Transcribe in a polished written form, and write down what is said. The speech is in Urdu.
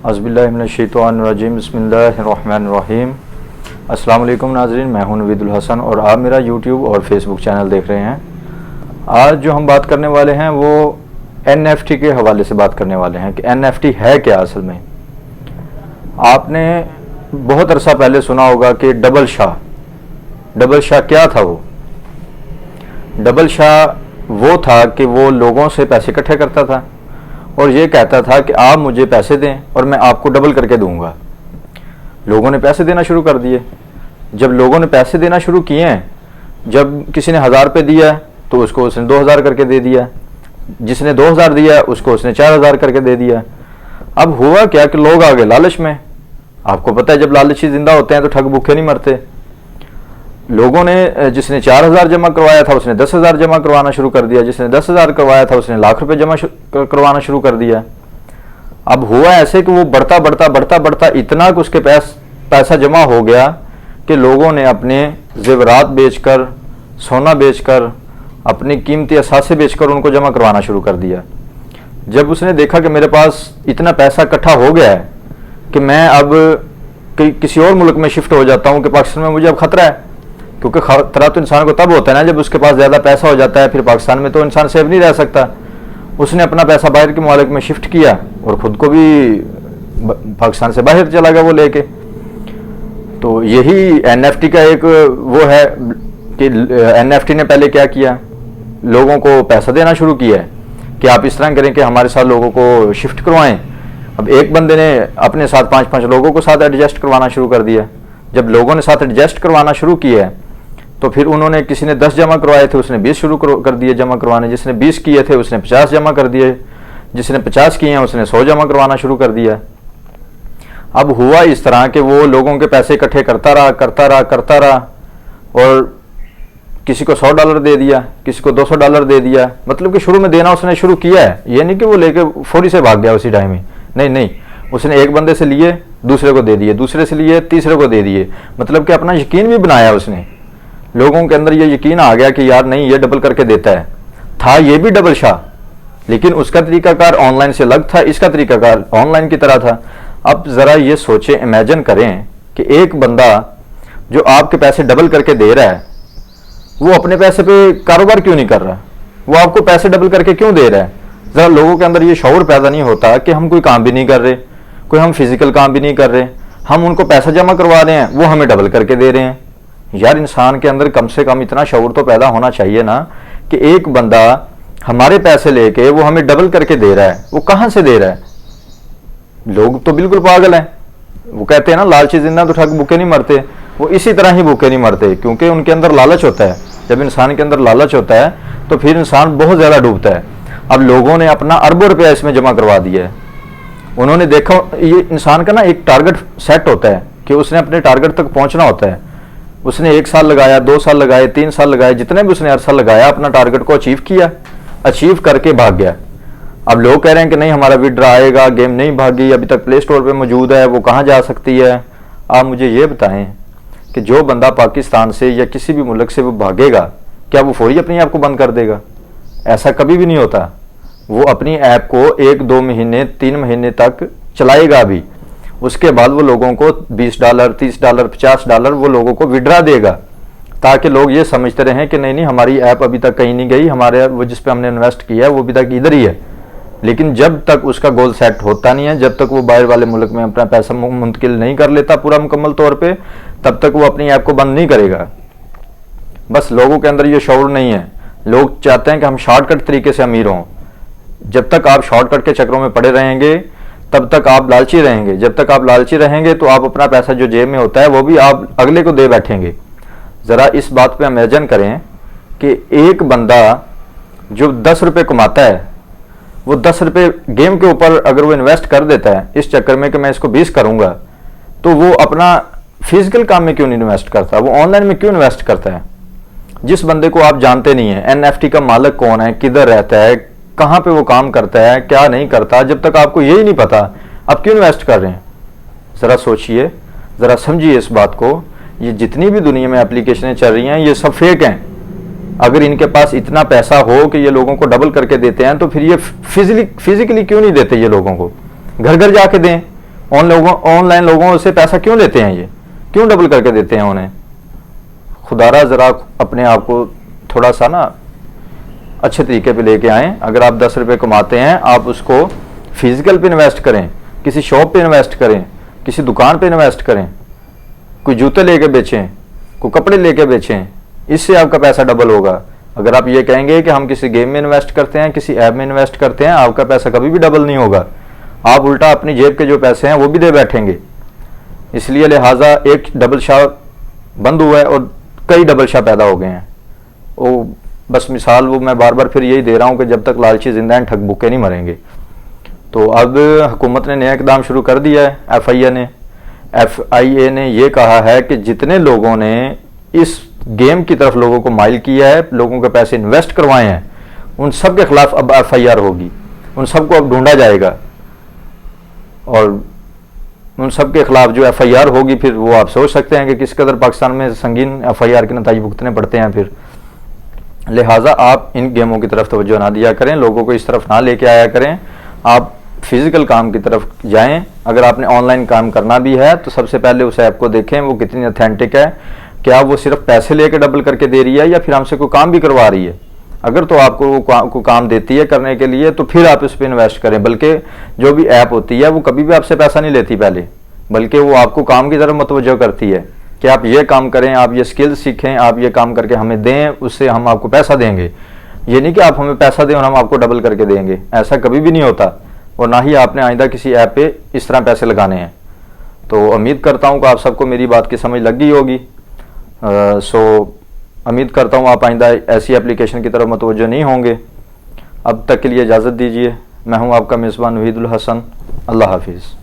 اعوذ باللہ من الشیطان الرجیم، بسم اللہ الرحمن الرحیم۔ السلام علیکم ناظرین، میں ہوں نوید الحسن اور آپ میرا یوٹیوب اور فیس بک چینل دیکھ رہے ہیں۔ آج جو ہم بات کرنے والے ہیں وہ این ایف ٹی کے حوالے سے بات کرنے والے ہیں کہ این ایف ٹی ہے کیا اصل میں۔ آپ نے بہت عرصہ پہلے سنا ہوگا کہ ڈبل شاہ کیا تھا؟ وہ ڈبل شاہ وہ تھا کہ وہ لوگوں سے پیسے اکٹھے کرتا تھا اور یہ کہتا تھا کہ آپ مجھے پیسے دیں اور میں آپ کو ڈبل کر کے دوں گا۔ لوگوں نے پیسے دینا شروع کر دیے۔ جب لوگوں نے پیسے دینا شروع کیے ہیں، جب کسی نے 1000 روپے دیا تو اس کو اس نے 2000 کر کے دے دیا، جس نے 2000 دیا اس کو اس نے 4000 کر کے دے دیا۔ اب ہوا کیا کہ لوگ آگے لالچ میں، آپ کو پتہ ہے جب لالچی زندہ ہوتے ہیں تو ٹھگ بھوکے نہیں مرتے۔ لوگوں نے جس نے 4000 جمع کروایا تھا اس نے 10,000 جمع کروانا شروع کر دیا، جس نے 10,000 کروایا تھا اس نے لاکھ روپے جمع کروانا شروع کر دیا۔ اب ہوا ایسے کہ وہ بڑھتا اتنا کہ اس کے پیسہ جمع ہو گیا کہ لوگوں نے اپنے زیورات بیچ کر، سونا بیچ کر، اپنی قیمتی اثاثے بیچ کر ان کو جمع کروانا شروع کر دیا۔ جب اس نے دیکھا کہ میرے پاس اتنا پیسہ اکٹھا ہو گیا ہے کہ میں اب کسی اور ملک میں شفٹ ہو جاتا ہوں کہ پاکستان میں مجھے اب خطرہ ہے، کیونکہ خطرہ تو انسان کو تب ہوتا ہے نا جب اس کے پاس زیادہ پیسہ ہو جاتا ہے، پھر پاکستان میں تو انسان سیف نہیں رہ سکتا۔ اس نے اپنا پیسہ باہر کے ممالک میں شفٹ کیا اور خود کو بھی پاکستان سے باہر چلا گیا وہ لے کے۔ تو یہی این ایف ٹی کا ایک وہ ہے کہ این ایف ٹی نے پہلے کیا کیا، لوگوں کو پیسہ دینا شروع کیا ہے کہ آپ اس طرح کریں کہ ہمارے ساتھ لوگوں کو شفٹ کروائیں۔ اب ایک بندے نے اپنے ساتھ 5 لوگوں کو ساتھ ایڈجسٹ کروانا شروع کر دیا۔ جب لوگوں نے ساتھ ایڈجسٹ کروانا شروع کیا تو پھر انہوں نے، کسی نے 10 جمع کروائے تھے اس نے 20 شروع کر دیے جمع کروانے، جس نے 20 کیے تھے اس نے 50 جمع کر دیے، جس نے 50 کیے ہیں اس نے 100 جمع کروانا شروع کر دیا۔ اب ہوا اس طرح کہ وہ لوگوں کے پیسے اکٹھے کرتا رہا اور کسی کو $100 دے دیا، کسی کو $200 دے دیا۔ مطلب کہ شروع میں دینا اس نے شروع کیا ہے، یہ نہیں کہ وہ لے کے فوری سے بھاگ گیا اسی ٹائم ہی، نہیں، اس نے ایک بندے سے لیے دوسرے کو دے دیے، دوسرے سے لیے تیسرے کو دے دیے۔ مطلب کہ اپنا یقین بھی بنایا اس نے، لوگوں کے اندر یہ یقین آ گیا کہ یار نہیں یہ ڈبل کر کے دیتا ہے۔ تھا یہ بھی ڈبل شاہ، لیکن اس کا طریقہ کار آن لائن سے الگ تھا، اس کا طریقہ کار آن لائن کی طرح تھا۔ اب ذرا یہ سوچیں، امیجن کریں کہ ایک بندہ جو آپ کے پیسے ڈبل کر کے دے رہا ہے وہ اپنے پیسے پہ کاروبار کیوں نہیں کر رہا؟ وہ آپ کو پیسے ڈبل کر کے کیوں دے رہا ہے؟ ذرا لوگوں کے اندر یہ شعور پیدا نہیں ہوتا کہ ہم کوئی کام بھی نہیں کر رہے، کوئی ہم فزیکل کام بھی نہیں کر رہے، ہم ان کو پیسہ جمع کروا رہے ہیں، وہ ہمیں ڈبل کر کے دے رہے ہیں۔ یار انسان کے اندر کم سے کم اتنا شعور تو پیدا ہونا چاہیے نا کہ ایک بندہ ہمارے پیسے لے کے وہ ہمیں ڈبل کر کے دے رہا ہے، وہ کہاں سے دے رہا ہے؟ لوگ تو بالکل پاگل ہیں، وہ کہتے ہیں نا لالچی زندہ تو ٹھگ بھوکے نہیں مرتے، وہ اسی طرح ہی بھوکے نہیں مرتے، کیونکہ ان کے اندر لالچ ہوتا ہے۔ جب انسان کے اندر لالچ ہوتا ہے تو پھر انسان بہت زیادہ ڈوبتا ہے۔ اب لوگوں نے اپنا اربوں روپیہ اس میں جمع کروا دیا ہے۔ انہوں نے دیکھا، یہ انسان کا نا ایک ٹارگٹ سیٹ ہوتا ہے کہ اس نے اپنے ٹارگٹ تک پہنچنا ہوتا ہے۔ اس نے 1 سال لگایا، 2 سال لگائے، 3 سال لگائے، جتنے بھی اس نے عرصہ لگایا اپنا ٹارگٹ کو اچیو کر کے بھاگ گیا۔ اب لوگ کہہ رہے ہیں کہ نہیں ہمارا وڈرا آئے گا، گیم نہیں بھاگی، ابھی تک پلے سٹور پہ موجود ہے، وہ کہاں جا سکتی ہے؟ آپ مجھے یہ بتائیں کہ جو بندہ پاکستان سے یا کسی بھی ملک سے وہ بھاگے گا، کیا وہ فوری اپنی ایپ کو بند کر دے گا؟ ایسا کبھی بھی نہیں ہوتا۔ وہ اپنی ایپ کو 1-2 مہینے 3 مہینے تک چلائے گا بھی، اس کے بعد وہ لوگوں کو $20 $30 $50 وہ لوگوں کو وڈرا دے گا، تاکہ لوگ یہ سمجھتے رہیں کہ نہیں ہماری ایپ ابھی تک کہیں نہیں گئی، ہمارے وہ جس پہ ہم نے انویسٹ کیا ہے وہ ابھی تک ادھر ہی ہے۔ لیکن جب تک اس کا گول سیٹ ہوتا نہیں ہے، جب تک وہ باہر والے ملک میں اپنا پیسہ منتقل نہیں کر لیتا پورا مکمل طور پہ، تب تک وہ اپنی ایپ کو بند نہیں کرے گا۔ بس لوگوں کے اندر یہ شعور نہیں ہے، لوگ چاہتے ہیں کہ ہم شارٹ کٹ طریقے سے امیر ہوں۔ جب تک آپ شارٹ کٹ کے چکروں میں پڑے رہیں گے تب تک آپ لالچی رہیں گے، جب تک آپ لالچی رہیں گے تو آپ اپنا پیسہ جو جیب میں ہوتا ہے وہ بھی آپ اگلے کو دے بیٹھیں گے۔ ذرا اس بات پہ امیجن کریں کہ ایک بندہ جو 10 روپے کماتا ہے، وہ 10 روپے گیم کے اوپر اگر وہ انویسٹ کر دیتا ہے اس چکر میں کہ میں اس کو 20 کروں گا، تو وہ اپنا فزیکل کام میں کیوں نہیں انویسٹ کرتا؟ وہ آن لائن میں کیوں انویسٹ کرتا ہے؟ جس بندے کو آپ جانتے نہیں ہیں این ایف ٹی کا مالک کون ہے، کدھر رہتا ہے، کہاں پہ وہ کام کرتا ہے، کیا نہیں کرتا، جب تک آپ کو یہی نہیں پتا آپ کیوں انویسٹ کر رہے ہیں؟ ذرا سوچئے، ذرا سمجھیے اس بات کو۔ یہ جتنی بھی دنیا میں اپلیکیشنیں چل رہی ہیں یہ سب فیک ہیں۔ اگر ان کے پاس اتنا پیسہ ہو کہ یہ لوگوں کو ڈبل کر کے دیتے ہیں تو پھر یہ فزیکلی کیوں نہیں دیتے؟ یہ لوگوں کو گھر گھر جا کے دیں، آن لائن لوگوں سے پیسہ کیوں لیتے ہیں؟ یہ کیوں ڈبل کر کے دیتے ہیں انہیں؟ خدا را ذرا اپنے آپ کو تھوڑا سا نا اچھے طریقے پہ لے کے آئیں. اگر آپ 10 روپے کماتے ہیں آپ اس کو فزیکل پہ انویسٹ کریں, کسی شاپ پہ انویسٹ کریں, کسی دکان پہ انویسٹ کریں, کوئی جوتے لے کے بیچیں, کوئی کپڑے لے کے بیچیں, اس سے آپ کا پیسہ ڈبل ہوگا. اگر آپ یہ کہیں گے کہ ہم کسی گیم میں انویسٹ کرتے ہیں, کسی ایپ میں انویسٹ کرتے ہیں, آپ کا پیسہ کبھی بھی ڈبل نہیں ہوگا. آپ الٹا اپنی جیب کے جو پیسے ہیں وہ بھی دے بیٹھیں گے. اس لیے لہٰذا ایک ڈبل شاہ بند ہوا ہے اور کئی ڈبل شاہ پیدا ہو گئے ہیں. وہ بس مثال وہ میں بار بار پھر یہی دے رہا ہوں کہ جب تک لالچی زندہ ہیں ٹھگ بھوکے نہیں مریں گے. تو اب حکومت نے نیا اقدام شروع کر دیا ہے. ایف آئی اے نے یہ کہا ہے کہ جتنے لوگوں نے اس گیم کی طرف لوگوں کو مائل کیا ہے, لوگوں کے پیسے انویسٹ کروائے ہیں, ان سب کے خلاف اب ایف آئی آر ہوگی. ان سب کو اب ڈھونڈا جائے گا اور ان سب کے خلاف جو ایف آئی آر ہوگی پھر وہ آپ سوچ سکتے ہیں کہ کس قدر پاکستان میں سنگین ایف آئی آر کے نتائج بھگتنے پڑتے ہیں. پھر لہٰذا آپ ان گیموں کی طرف توجہ نہ دیا کریں, لوگوں کو اس طرف نہ لے کے آیا کریں. آپ فزیکل کام کی طرف جائیں. اگر آپ نے آن لائن کام کرنا بھی ہے تو سب سے پہلے اس ایپ کو دیکھیں وہ کتنی اتھینٹک ہے, کیا وہ صرف پیسے لے کے ڈبل کر کے دے رہی ہے یا پھر ہم سے کوئی کام بھی کروا رہی ہے. اگر تو آپ کو وہ کام دیتی ہے کرنے کے لیے تو پھر آپ اس پہ انویسٹ کریں. بلکہ جو بھی ایپ ہوتی ہے وہ کبھی بھی آپ سے پیسہ نہیں لیتی پہلے, بلکہ وہ آپ کو کام کی طرف متوجہ کرتی ہے کہ آپ یہ کام کریں, آپ یہ سکل سیکھیں, آپ یہ کام کر کے ہمیں دیں, اس سے ہم آپ کو پیسہ دیں گے. یہ نہیں کہ آپ ہمیں پیسہ دیں اور ہم آپ کو ڈبل کر کے دیں گے. ایسا کبھی بھی نہیں ہوتا اور نہ ہی آپ نے آئندہ کسی ایپ پہ اس طرح پیسے لگانے ہیں. تو امید کرتا ہوں کہ آپ سب کو میری بات کی سمجھ لگ گئی ہوگی. امید کرتا ہوں آپ آئندہ ایسی اپلیکیشن کی طرف متوجہ نہیں ہوں گے. اب تک کے لیے اجازت دیجیے. میں ہوں آپ کا میزبان وحید الحسن. اللہ حافظ.